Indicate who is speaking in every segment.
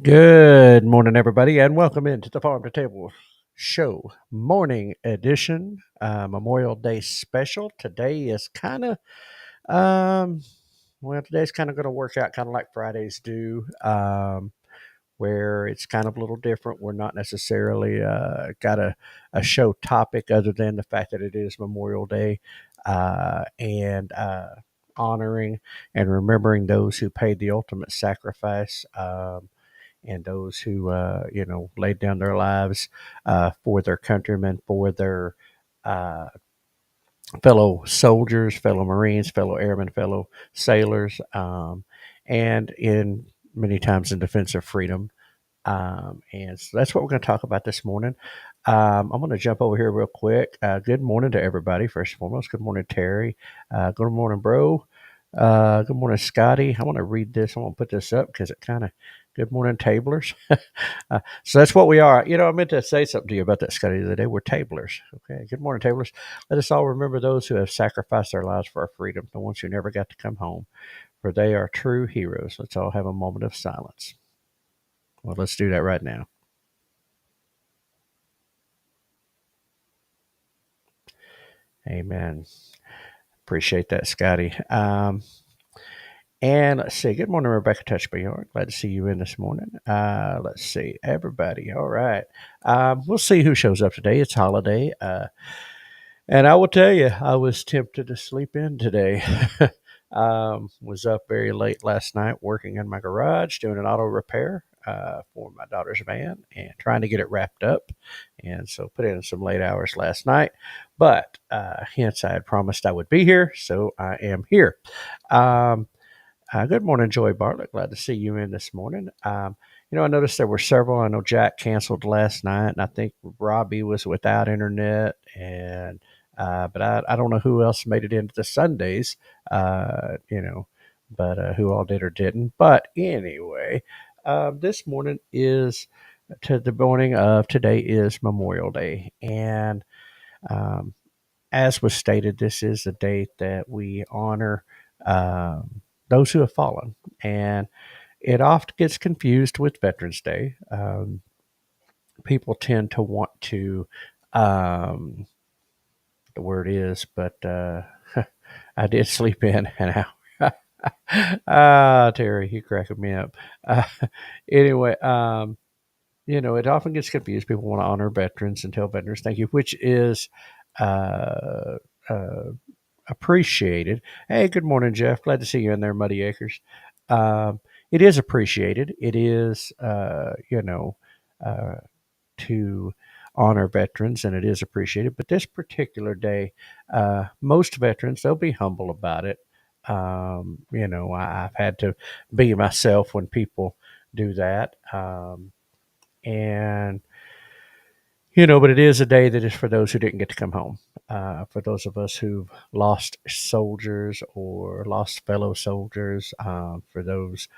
Speaker 1: Good morning, everybody, and welcome into the Farm2Table Show morning edition, Memorial Day special. Today is um, today's kind of going to work out kind of like Fridays do, where it's kind of a little different. We're not necessarily got a show topic other than the fact that it is Memorial Day and honoring and remembering those who paid the ultimate sacrifice. And those who laid down their lives for their countrymen, for their uh, fellow soldiers, fellow Marines, fellow airmen, fellow sailors, and in many times in defense of freedom. And so that's what we're going to talk about this morning. I'm going to jump over here real quick. Good morning to everybody. First and foremost, good morning, Terry. Good morning, bro. Good morning, Scotty. I want to read this. I want to put this up because it kind of. Good morning, tablers. So that's what we are. I meant to say something to you about that, Scotty, the other day. We're tablers. Okay. Good morning, tablers. Let us all remember those who have sacrificed their lives for our freedom, the ones who never got to come home, for they are true heroes. Let's all have a moment of silence. Well, let's do that right now. Amen. Appreciate that, Scotty. And let's see. Good morning, Rebecca Touchby. Glad to see you in this morning. Let's see. Everybody. All right. We'll see who shows up today. It's holiday. And I will tell you, I was tempted to sleep in today. Was up very late last night working in my garage, doing an auto repair for my daughter's van and trying to get it wrapped up. And so put in some late hours last night. But hence, I had promised I would be here. So I am here. Um, Good morning, Joy Bartlett. Glad to see you in this morning. I noticed there were several. I know Jack canceled last night, and I think Robbie was without internet, and but I don't know who else made it into the Sundays. But who all did or didn't. But anyway, this morning is to the morning of today is Memorial Day, and um, as was stated, this is a date that we honor those who have fallen. And it often gets confused with Veterans Day. People tend to want to, the word is, but I did sleep in an hour. Terry, you cracking me up. Uh, anyway, it often gets confused. People want to honor veterans and tell veterans thank you, which is uh, uh, appreciated. Hey, good morning, Jeff. Glad to see you in there, Muddy Acres. It is appreciated. It is, uh, to honor veterans, and it is appreciated. But this particular day, most veterans, they'll be humble about it. I've had to be myself when people do that. And but it is a day that is for those who didn't get to come home. For those of us who've lost soldiers or lost fellow soldiers, for those,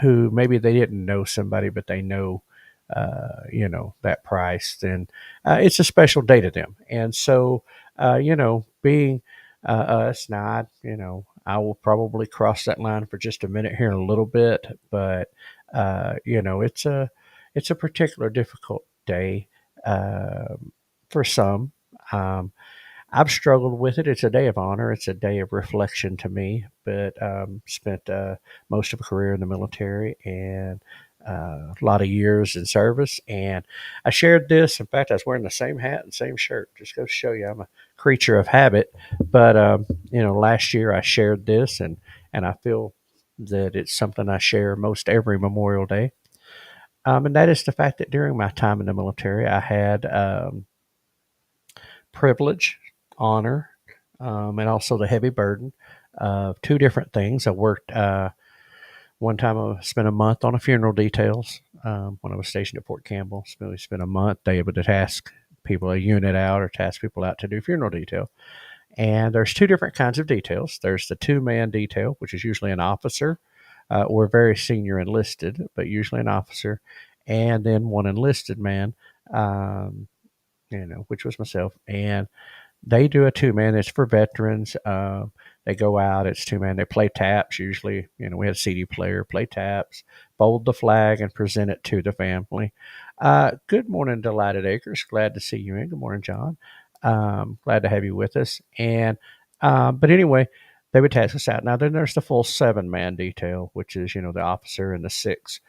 Speaker 1: who maybe they didn't know somebody, but they know, that price, then it's a special day to them. And so, being us now, I will probably cross that line for just a minute here in a little bit, but, it's a particular difficult day for some. Um, I've struggled with it. It's a day of honor. It's a day of reflection to me. But spent most of a career in the military and a lot of years in service. And I shared this. In fact, I was wearing the same hat and same shirt. Just goes to show you, I'm a creature of habit. But last year I shared this, and I feel that it's something I share most every Memorial Day. And that is the fact that during my time in the military, I had privilege, honor, and also the heavy burden of two different things. I worked one time. I spent a month on a funeral details when I was stationed at Fort Campbell. So we spent a month able to task people a unit out or task people out to do funeral detail. And there's two different kinds of details. There's the two-man detail, which is usually an officer or very senior enlisted, but usually an officer, and then one enlisted man, um, which was myself. And they do a two-man. It's for veterans. They go out. It's two-man. They play taps. Usually, we had a CD player, play taps, fold the flag, and present it to the family. Good morning, Delighted Acres. Glad to see you in. Good morning, John. Glad to have you with us. And but anyway, they would task us out. Now then, there's the full 7-man detail, which is the officer and the 6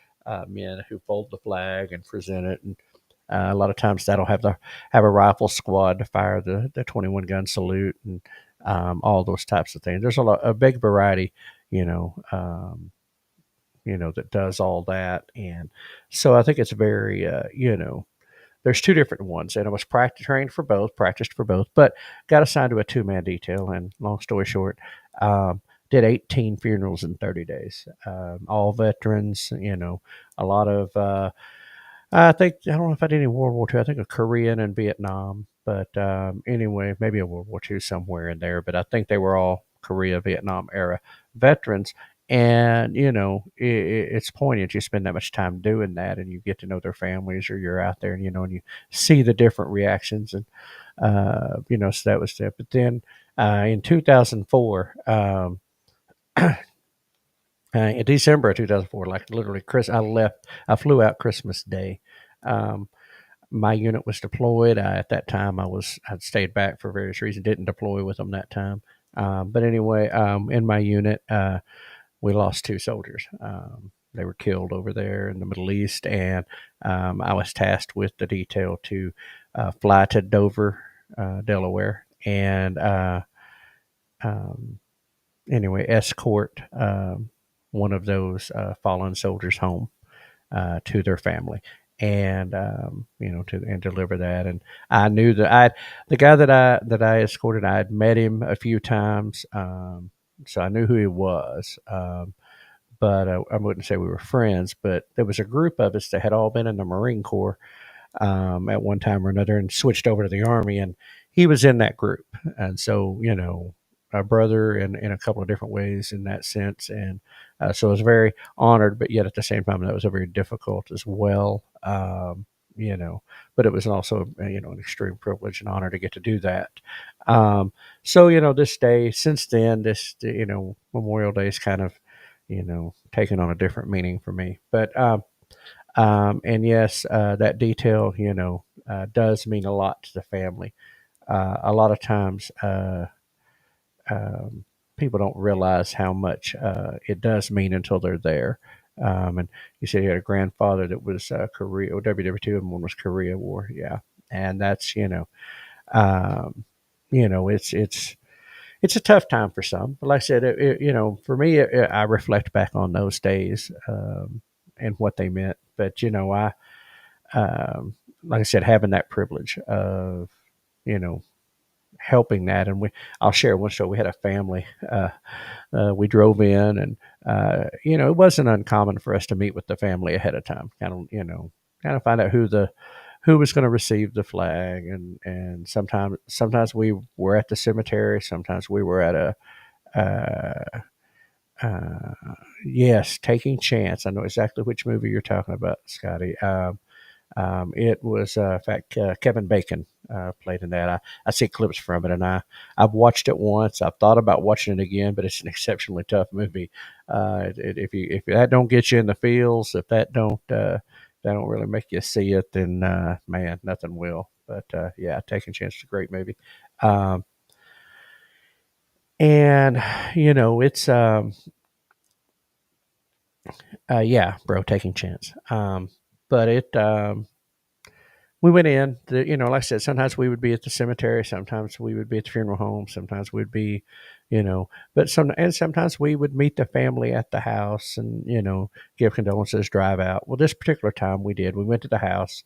Speaker 1: men who fold the flag and present it. And a lot of times that'll have a rifle squad to fire the 21 gun salute and all those types of things. There's a big variety, you know, um, that does all that. And so I think it's very, there's 2 different ones, and I was practiced for both, but got assigned to a 2-man detail. And long story short, did 18 funerals in 30 days, all veterans, a lot of, I don't know if I did any World War II. I think a Korean and Vietnam, but anyway, maybe a World War II somewhere in there. But I think they were all Korea, Vietnam era veterans. And it's poignant. You spend that much time doing that, and you get to know their families, or you're out there, and and you see the different reactions, and so that was that. But then in 2004. In December of 2004, like literally, I flew out Christmas Day. Um, my unit was deployed. At that time, I'd stayed back for various reasons, didn't deploy with them that time. But anyway, in my unit, we lost 2 soldiers. They were killed over there in the Middle East, and I was tasked with the detail to fly to Dover, Delaware, and um, anyway, escort one of those fallen soldiers home to their family, and and deliver that. And I knew that the guy that I escorted, I had met him a few times, so I knew who he was. But I wouldn't say we were friends. But there was a group of us that had all been in the Marine Corps at one time or another, and switched over to the Army, and he was in that group. And so a brother in a couple of different ways in that sense. And so I was very honored, but yet at the same time that was a very difficult as well. But it was also an extreme privilege and honor to get to do that. So this day, since then, this Memorial Day is kind of taken on a different meaning for me. But and yes, that detail, does mean a lot to the family. A lot of times, um, people don't realize how much it does mean until they're there. And you said you had a grandfather that was Korea, or WW2, and one was Korea War. Yeah, and that's um, it's a tough time for some. But like I said, for me, I reflect back on those days and what they meant. But like I said, having that privilege of you know helping that. And I'll share one story. We had a family. We drove in, and it wasn't uncommon for us to meet with the family ahead of time, kind of find out who was going to receive the flag. And sometimes we were at the cemetery. Sometimes we were at a uh, yes, Taking Chance. I know exactly which movie you're talking about, Scotty. It was, in fact, Kevin Bacon played in that. I see clips from it, and I've watched it once. I've thought about watching it again, but it's an exceptionally tough movie. If that don't get you in the feels, if that don't really make you see it, then man, nothing will. But yeah, Taking Chance is a great movie. Um, and it's yeah, bro, Taking Chance. But we went in, like I said, sometimes we would be at the cemetery, sometimes we would be at the funeral home, sometimes we'd be, but sometimes we would meet the family at the house and, give condolences, drive out. Well, this particular time we did. We went to the house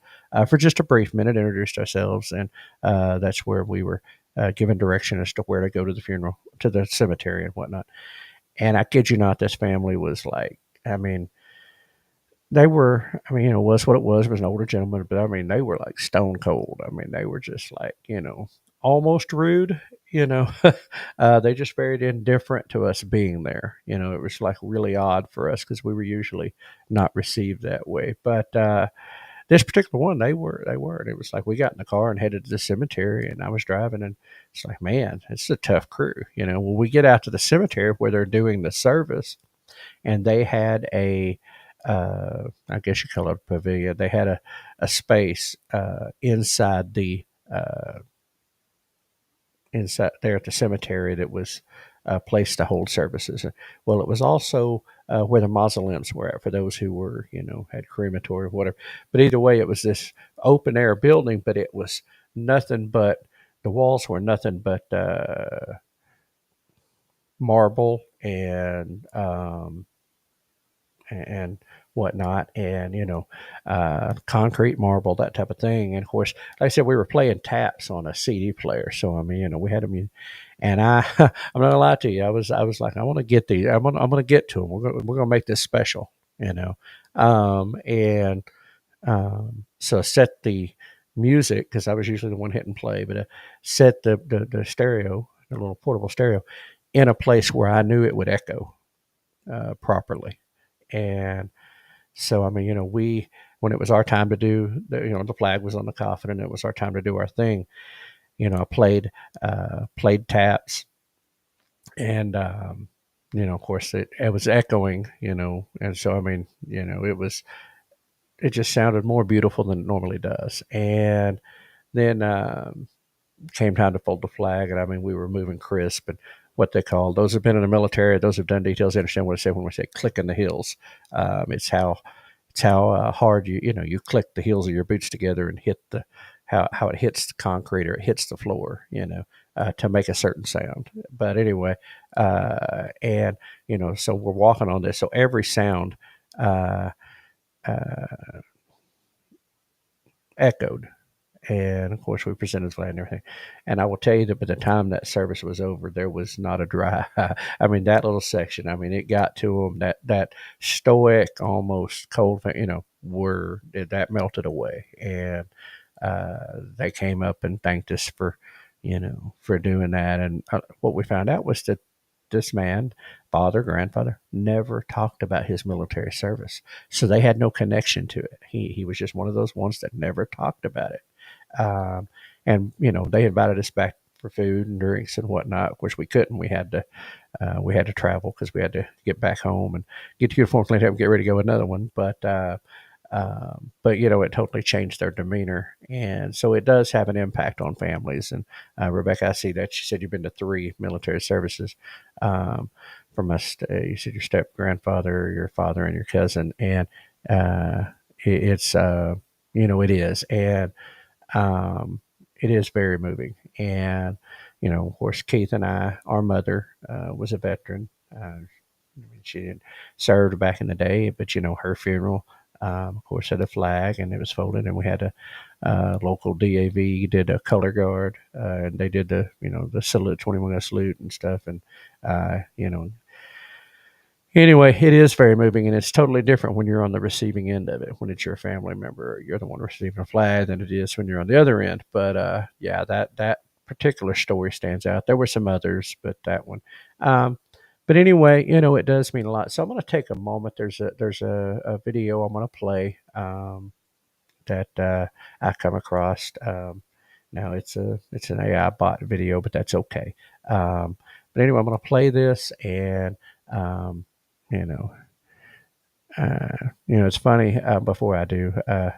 Speaker 1: for just a brief minute, introduced ourselves, and that's where we were given direction as to where to go to the funeral, to the cemetery and whatnot. And I kid you not, this family was like, I mean, they were, it was what it was. It was an older gentleman, but I mean, they were like stone cold. I mean, they were just like, almost rude, you know. They just very indifferent to us being there. It was like really odd for us because we were usually not received that way. But this particular one, they were. And it was like we got in the car and headed to the cemetery, and I was driving, and it's like, man, it's a tough crew. When we get out to the cemetery where they're doing the service, and they had I guess you call it a pavilion. They had a space inside the inside there at the cemetery that was a place to hold services. Well, it was also where the mausoleums were at for those who were, had crematory or whatever. But either way, it was this open air building, but it was nothing but the walls were nothing but marble and whatnot, and concrete, marble, that type of thing. And of course, like I said, we were playing taps on a CD player, so I mean, we had them, and I'm not gonna lie to you, I was like, I want to get these, I'm gonna get to them. We're gonna make this special, and so I set the music because I was usually the one hitting play, but I set the stereo, the little portable stereo, in a place where I knew it would echo properly. And so, I mean, when it was our time to do, the flag was on the coffin, and it was our time to do our thing. I played taps, and of course, it was echoing. And so, I mean, it just sounded more beautiful than it normally does. And then came time to fold the flag, and I mean, we were moving crisp and what they call, those who've been in the military, those who've done details, they understand what I say when we say click in the heels. It's how hard you click the heels of your boots together and hit how it hits the concrete or it hits the floor, to make a certain sound. But anyway, and so we're walking on this, so every sound uh, uh, echoed. And of course, we presented the flag and everything. And I will tell you that by the time that service was over, there was not a dry. I mean, that little section. I mean, it got to them. That stoic, almost cold, were that melted away, and they came up and thanked us for doing that. And what we found out was that this man, grandfather, never talked about his military service, so they had no connection to it. He was just one of those ones that never talked about it. And they invited us back for food and drinks and whatnot. Of course, we couldn't. We had to travel because we had to get back home and get to uniform cleaned up and get ready to go another one. But it totally changed their demeanor, and so it does have an impact on families. And Rebecca, I see that you said you've been to 3 military services. From us, you said your step grandfather, your father, and your cousin, and it's it is, and it is very moving. And of course, Keith and our mother was a veteran. She didn't served back in the day, but her funeral, of course, had a flag and it was folded, and we had a local DAV did a color guard, and they did the salute, 21 gun salute and stuff, and anyway, it is very moving, and it's totally different when you're on the receiving end of it. When it's your family member, you're the one receiving a flag, than it is when you're on the other end. But yeah, that particular story stands out. There were some others, but that one. But anyway, it does mean a lot. So I'm going to take a moment. There's a video I'm going to play that I come across. Now it's an AI bot video, but that's okay. But anyway, I'm going to play this, and um, you know, it's funny. Before I do, uh,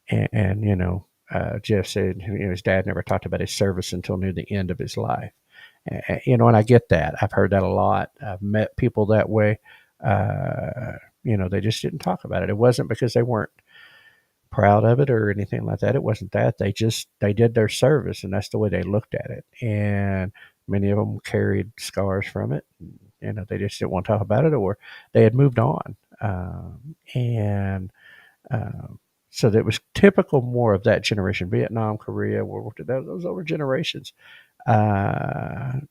Speaker 1: and Jeff said, his dad never talked about his service until near the end of his life. And I get that. I've heard that a lot. I've met people that way. They just didn't talk about it. It wasn't because they weren't proud of it or anything like that. It wasn't that. They did their service, and that's the way they looked at it. And many of them carried scars from it. They just didn't want to talk about it, or they had moved on. And so that was typical more of that generation: Vietnam, Korea, World War II. Those older generations, and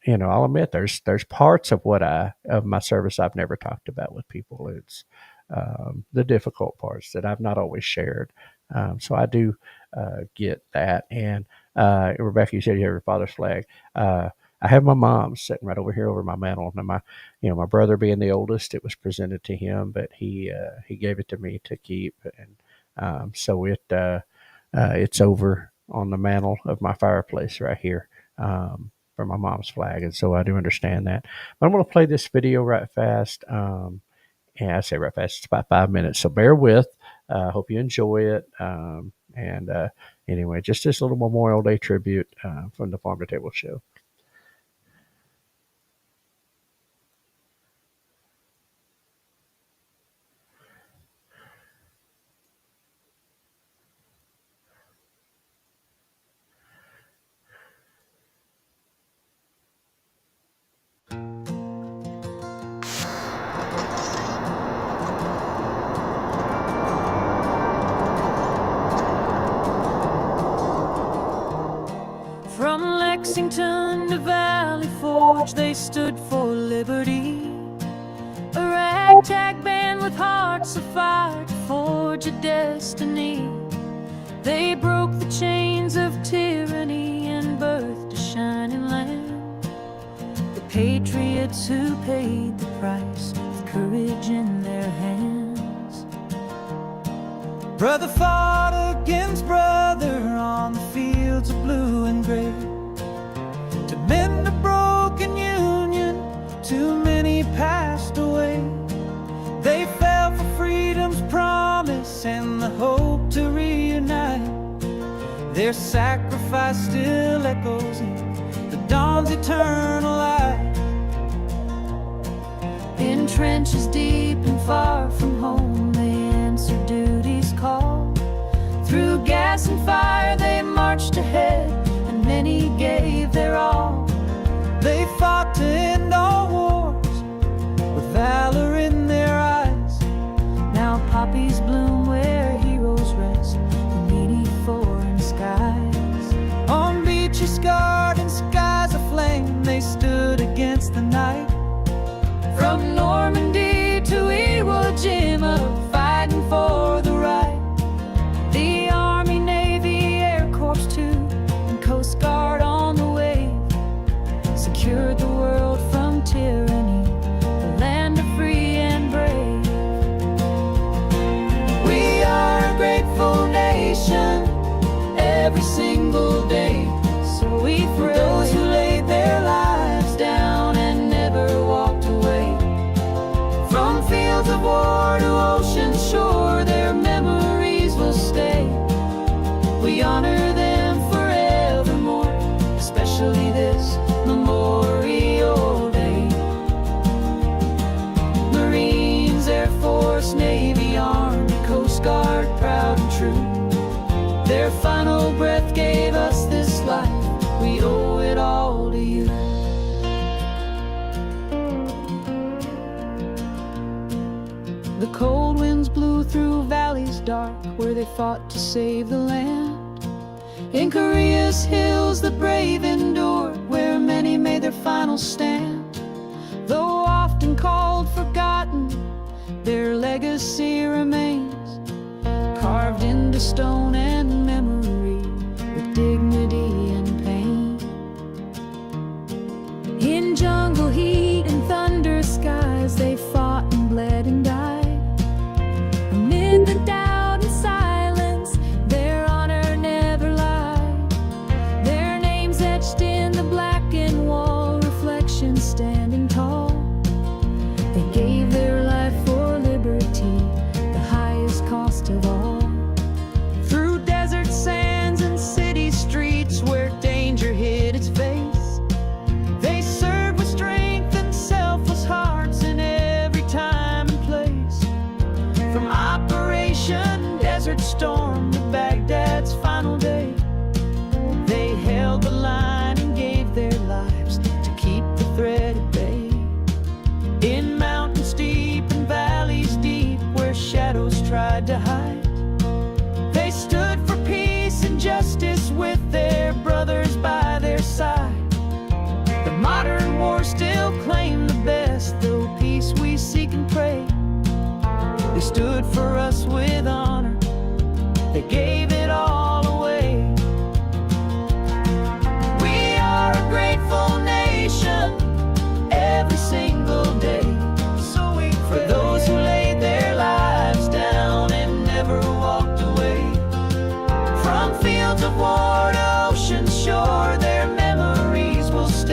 Speaker 1: I'll admit there's parts of my service I've never talked about with people. It's the difficult parts that I've not always shared. So I do get that. And Rebecca, you said you have your father's flag. I have my mom's sitting right over here over my mantle. Now my brother being the oldest, it was presented to him, but he gave it to me to keep, and so it's over on the mantle of my fireplace right here. for my mom's flag, and so I do understand that. But I'm going to play this video right fast. And I say right fast, it's about 5 minutes, so bear with. Hope you enjoy it. Anyway, just this little Memorial Day tribute from the Farm to Table Show.
Speaker 2: From Lexington to Valley Forge, they stood for liberty. A ragtag band with hearts of fire to forge a destiny. They broke the chains of tyranny and birthed a shining land. The patriots who paid the price with courage in their hands. Brother fought against brother on the fields of blue and gray. To mend a broken union, too many passed away. They fell for freedom's promise and the hope to reunite. Their sacrifice still echoes in the dawn's eternal light. In trenches deep and far from home, they answered duty's call. Through gas and fire they marched ahead, and many gave their all. They fought to end all wars with valor in their eyes. Now poppies bloom where heroes rest beneath foreign skies. On beaches scarred and skies aflame, they stood against the night. From Normandy to Iwo Jima, fighting for the right. The Army, Navy, Air Corps too, and Coast Guard on the wave secured the world from tyranny, the land of free and brave. We are a grateful nation every single day. So we for those who laid their lives down and never walked away. From fields of war to ocean shore, their memories will stay. We honor them forevermore, especially this Memorial Day. Marines, Air Force, Navy, Army, Coast Guard, proud and true. Their final breath gave us this life. We owe it all to you. The cold winds blew through valleys dark where they fought to save the land. In Korea's hills the brave endured, where many made their final stand. Though often called forgotten, their legacy remains, carved into stone and memory with dignity and pain. In jungle heat and thunder skies, they fought and bled and died. Amid the doubt and silence, their honor never lied. Their names etched in the blackened wall, reflections standing tall. They gave their life for liberty, the highest cost of all. Through desert sands and city streets where danger hid its face, they served with strength and selfless hearts in every time and place. From Operation Desert Storm to Baghdad's final day, they held the line and gave their lives to keep the threat at bay. In mountains deep and valleys deep where shadows tried to hide, they stood for peace and justice with their brothers by their side. The modern war still claimed the best, though peace we seek and pray. They stood for us with honor, they gave it all away. We are a grateful nation every single day. So we for those who laid their lives down and never walked away. From fields of war to ocean shore, their memories will stay.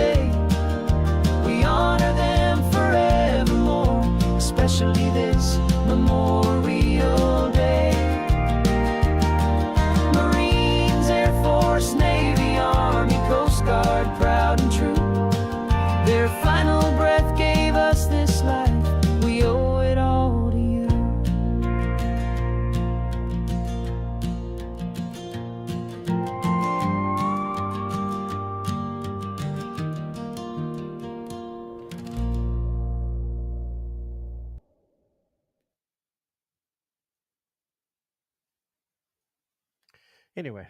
Speaker 1: Anyway,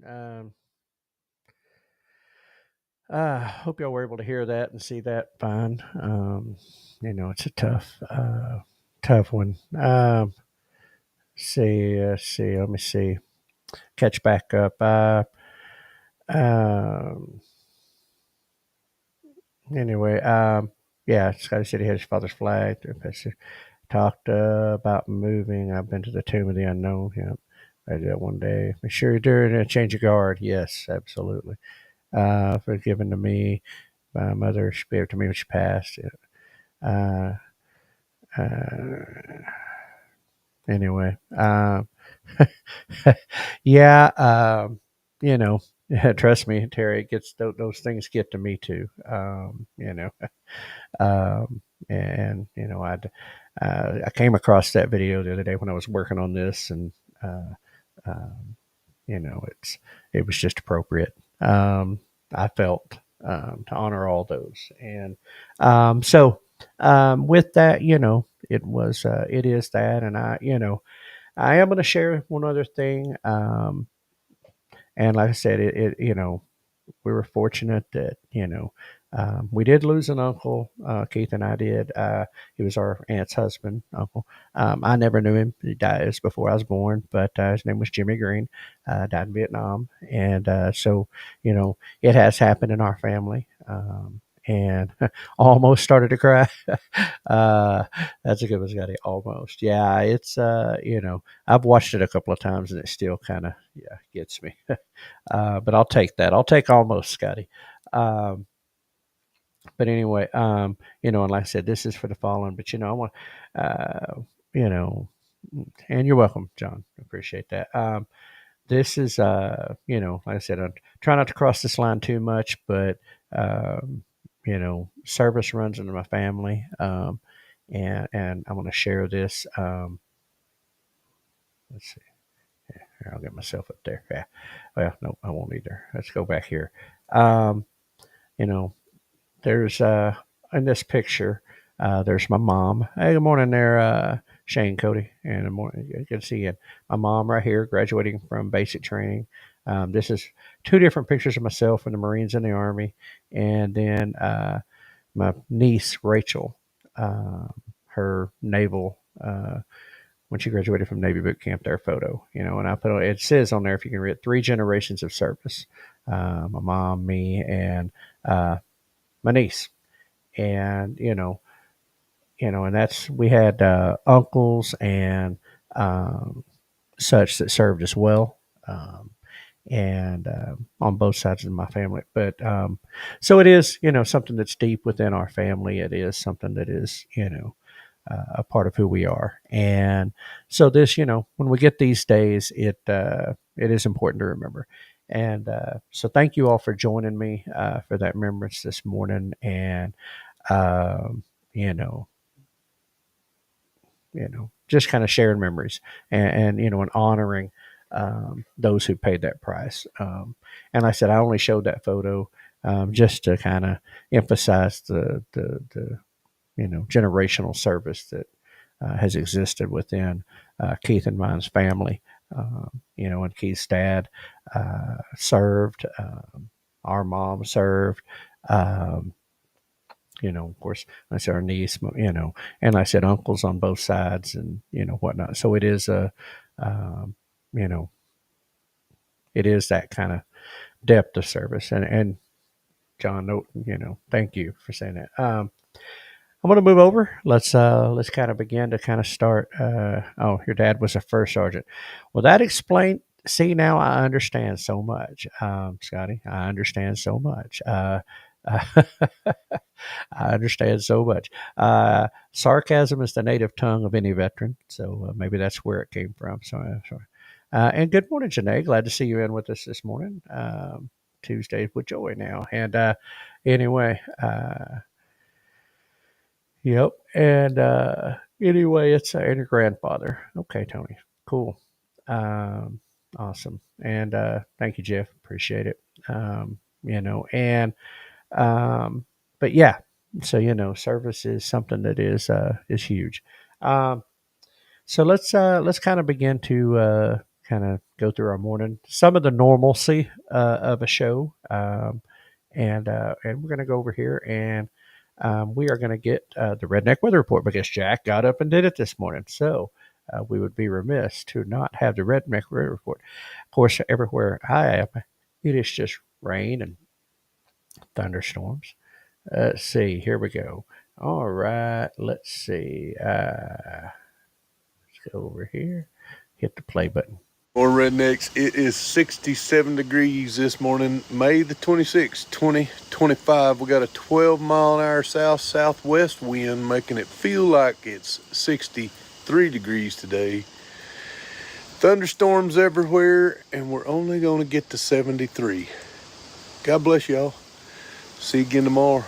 Speaker 1: um, hope y'all were able to hear that and see that fine. It's a tough one. See, let me see. Catch back up. Um, anyway, yeah, Scotty said he had his father's flag. Talked about moving. I've been to the Tomb of the Unknown. Yeah, I did that one day. Make sure you're doing a change of guard. Yes, absolutely. For giving to me. My mother, she gave it to me when she passed. Uh, uh, anyway, yeah, trust me, Terry, it gets those things get to me too. Um, and I came across that video the other day when I was working on this, and uh, um, it was just appropriate. I felt to honor all those, and with that, it is that, and I am going to share one other thing, and like I said, we were fortunate that we did lose an uncle. Keith and I did. He was our aunt's husband, uncle. I never knew him. He died before I was born, but his name was Jimmy Green. Died in Vietnam, and so it has happened in our family. And almost started to cry. uh, that's a good one, Scotty. Almost, yeah. It's I've watched it a couple of times, and it still kind of gets me. But I'll take that. I'll take almost, Scotty. Um, but anyway, and like I said, this is for the fallen. But I want, you know, and you're welcome, John. Appreciate that. This is, like I said, I try not to cross this line too much, but service runs into my family, and I want to share this. Let's see. Here, I'll get myself up there. Yeah. Well, no, I won't either. Let's go back here. Um, you know, there's in this picture, there's my mom. Hey, good morning there, Shane, Cody, and good morning. Good to see you. My mom right here, graduating from basic training. This is two different pictures of myself in the Marines and the Army, and then my niece Rachel, her naval. When she graduated from Navy boot camp, their photo, and I put on, it says on there, if you can read, 3 generations of service. My mom, me, and my niece, and and that's we had uncles and such that served as well, and on both sides of my family. But so it is, something that's deep within our family. It is something that is, a part of who we are. And so this, when we get these days, it is important to remember. And so thank you all for joining me for that remembrance this morning. And um, you know, just kind of sharing memories and honoring those who paid that price. And like I said, I only showed that photo just to kind of emphasize the generational service that has existed within Keith and mine's family. And Keith's dad served, our mom served, um, of course, I said our niece, and I said uncles on both sides and, whatnot. So it is um, you know, it is that kind of depth of service. And John, thank you for saying that. I'm going to move over. Let's kind of begin to kind of start. Your dad was a first sergeant. Well, that explained. See, now I understand so much, Scotty. I understand so much. I understand so much. Sarcasm is the native tongue of any veteran, so maybe that's where it came from. And good morning, Janae. Glad to see you in with us this morning. Tuesdays with Joy now. And anyway. Yep. And anyway, it's and your grandfather. Okay, Tony. Cool. Um, awesome. And thank you, Jeff. Appreciate it. And um, but yeah, so service is something that is huge. Um, so let's kind of begin to kind of go through our morning, some of the normalcy of a show, and we're going to go over here and we are going to get the Redneck Weather Report because Jack got up and did it this morning. So we would be remiss to not have the Redneck Weather Report. Of course, everywhere I am, it is just rain and thunderstorms. Let's see. Here we go. All right. Let's see. Let's go over here. Hit the play button.
Speaker 3: More rednecks. It is 67 degrees this morning, May the 26th, 2025. We got a 12-mile-an-hour south-southwest wind, making it feel like it's 63 degrees today. Thunderstorms everywhere, and we're only going to get to 73. God bless y'all. See you again tomorrow.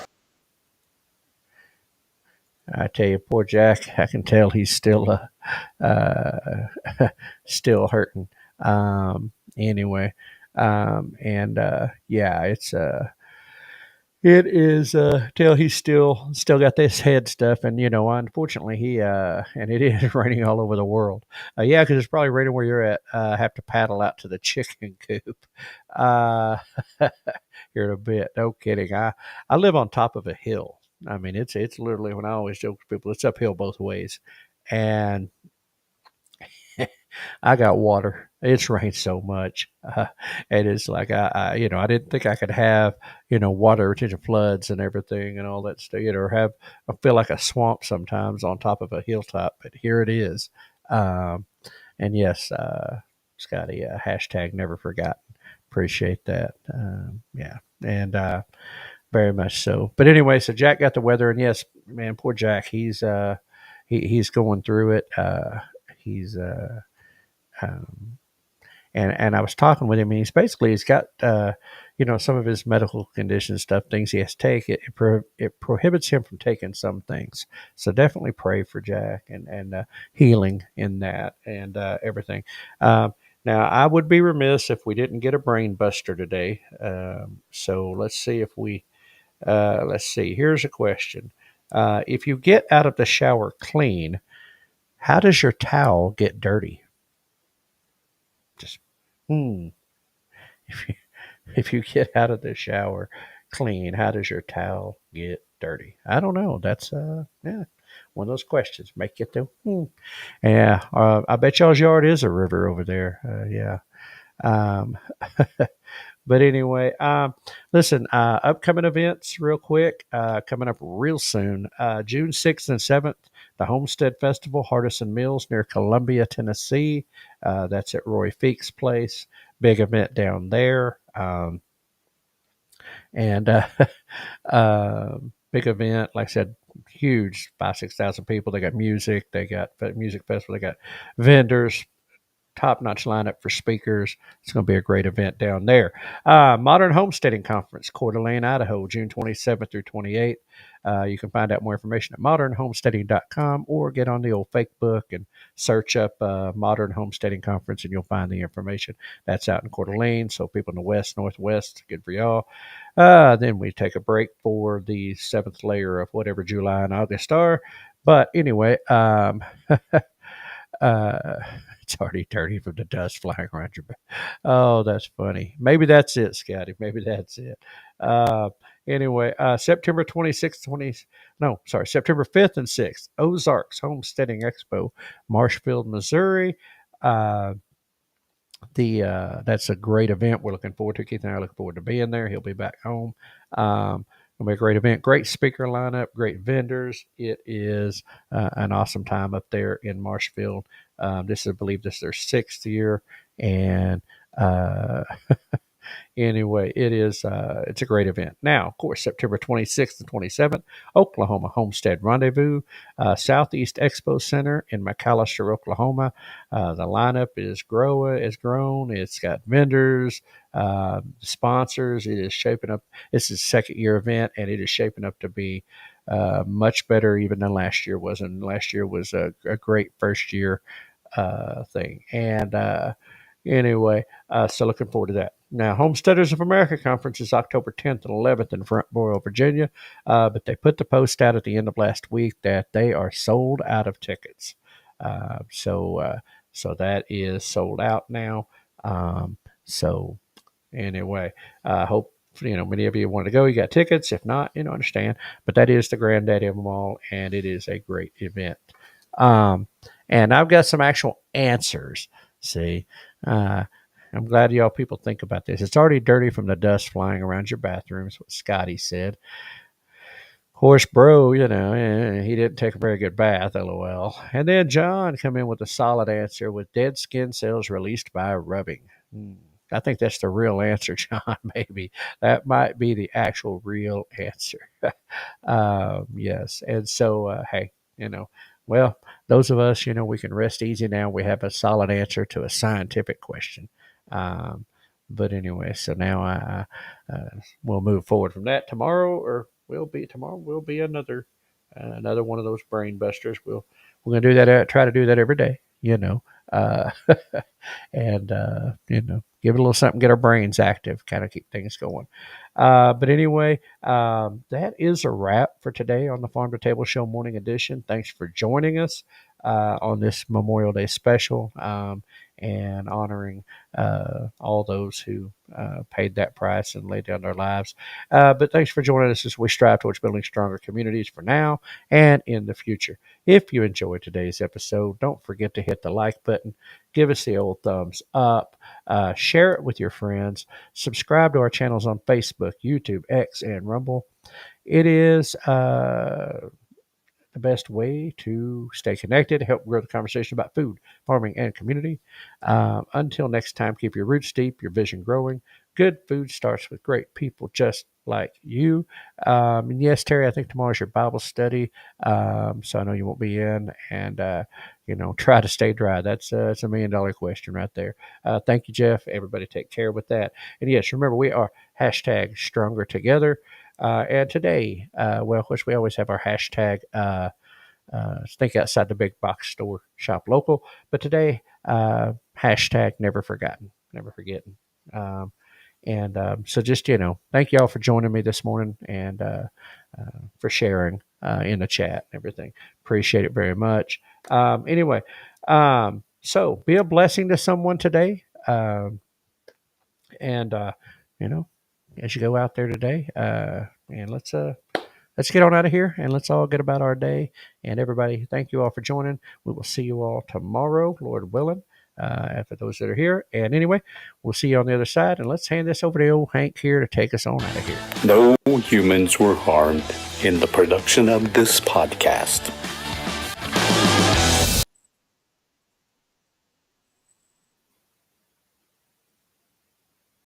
Speaker 1: I tell you, poor Jack. I can tell he's still still hurting. Anyway, and yeah, it is till he's still got this head stuff, and unfortunately he and it is raining all over the world. Yeah, because it's probably raining where you're at. Have to paddle out to the chicken coop uh, here in a bit. No kidding. I live on top of a hill. I mean, it's literally, when I always joke with people, it's uphill both ways, and I got water. It's rained so much, and it's like I didn't think I could have water retention floods and everything and all that stuff. Or have I feel like a swamp sometimes on top of a hilltop, but here it is. Um, and yes, Scotty, hashtag never forgotten. Appreciate that. Yeah, and very much so. But anyway, so Jack got the weather, and yes, man, poor Jack. He's going through it. He's um, and I was talking with him, and he's got some of his medical condition stuff, things he has to take. It prohibits him from taking some things. So definitely pray for Jack and healing in that and everything. Now I would be remiss if we didn't get a brain buster today. So let's see if we let's see. Here's a question: if you get out of the shower clean, how does your towel get dirty? Just hmm. If you if you get out of the shower clean, how does your towel get dirty? I don't know. That's yeah, one of those questions. Make it do. Yeah, I bet y'all's yard is a river over there. Yeah. Um, but anyway, listen. Upcoming events, real quick, coming up real soon. June 6th and 7th, the Homestead Festival, Hardison Mills near Columbia, Tennessee. That's at Roy Feek's place. Big event down there. And big event, like I said, huge, 5,000 6,000 people. They got music, they got music festival, they got vendors, top notch lineup for speakers. It's going to be a great event down there. Modern Homesteading Conference, Coeur d'Alene, Idaho, June 27th through 28th. You can find out more information at modernhomesteading.com or get on the old Facebook and search up Modern Homesteading Conference and you'll find the information. That's out in Coeur d'Alene. So people in the west, northwest, good for y'all. Then we take a break for the seventh layer of whatever July and August are. But anyway, uh, it's already dirty from the dust flying around your back. Oh, that's funny. Maybe that's it, Scotty. Maybe that's it. Uh, anyway, September 26th, 20, no, sorry, September 5th and 6th, Ozarks Homesteading Expo, Marshfield, Missouri. Uh, the That's a great event. We're looking forward to Keith and I are looking forward to being there. He'll be back home. It'll be a great event. Great speaker lineup. Great vendors. It is an awesome time up there in Marshfield. This is, I believe, this is their 6th year, and uh, anyway, it's a great event. Now, of course, September 26th and 27th, Oklahoma Homestead Rendezvous, Southeast Expo Center in McAllister, Oklahoma. The lineup is grown. It's got vendors, sponsors. It is shaping up. This is a second year event, and it is shaping up to be much better even than last year was. And last year was a great first year thing. And anyway, so looking forward to that. Now, Homesteaders of America Conference is October 10th and 11th in Front Royal, Virginia. But they put the post out at the end of last week that they are sold out of tickets. So So that is sold out now. So anyway, I hope many of you want to go. You got tickets. If not, understand. But that is the granddaddy of them all, and it is a great event. And I've got some actual answers. See, I'm glad y'all people think about this. It's already dirty from the dust flying around your bathrooms. What Scotty said. Of course, bro, he didn't take a very good bath, lol. And then John come in with a solid answer with dead skin cells released by rubbing. I think that's the real answer, John, maybe. That might be the actual real answer. Yes. And so, hey, well, those of us, we can rest easy now. We have a solid answer to a scientific question. But anyway, so now we'll move forward from that tomorrow will be another one of those brain busters. We're going to do that, try to do that every day, uh, and give it a little something, get our brains active, kind of keep things going. But anyway, that is a wrap for today on the Farm to Table Show Morning Edition. Thanks for joining us on this Memorial Day special, and honoring all those who paid that price and laid down their lives. But thanks for joining us as we strive towards building stronger communities for now and in the future. If you enjoyed today's episode, don't forget to hit the like button, give us the old thumbs up, share it with your friends, subscribe to our channels on Facebook, YouTube, X, and Rumble. It is the best way to stay connected, help grow the conversation about food, farming, and community. Until next time, keep your roots deep, your vision growing. Good food starts with great people just like you. And yes, Terry, I think tomorrow's your Bible study. So I know you won't be in, and try to stay dry. That's a $1 million question right there. Thank you, Jeff. Everybody take care with that. And yes, remember, we are #stronger together. And today, of course, we always have our hashtag, think outside the big box store, shop local. But today, hashtag never forgotten, never forgetting. So just, thank you all for joining me this morning and for sharing in the chat and everything. Appreciate it very much. Anyway, so be a blessing to someone today. And, as you go out there today, and let's get on out of here and let's all get about our day. And everybody, thank you all for joining. We will see you all tomorrow, Lord willing, for those that are here. And anyway, we'll see you on the other side. And let's hand this over to old Hank here to take us on out of here.
Speaker 4: No humans were harmed in the production of this podcast.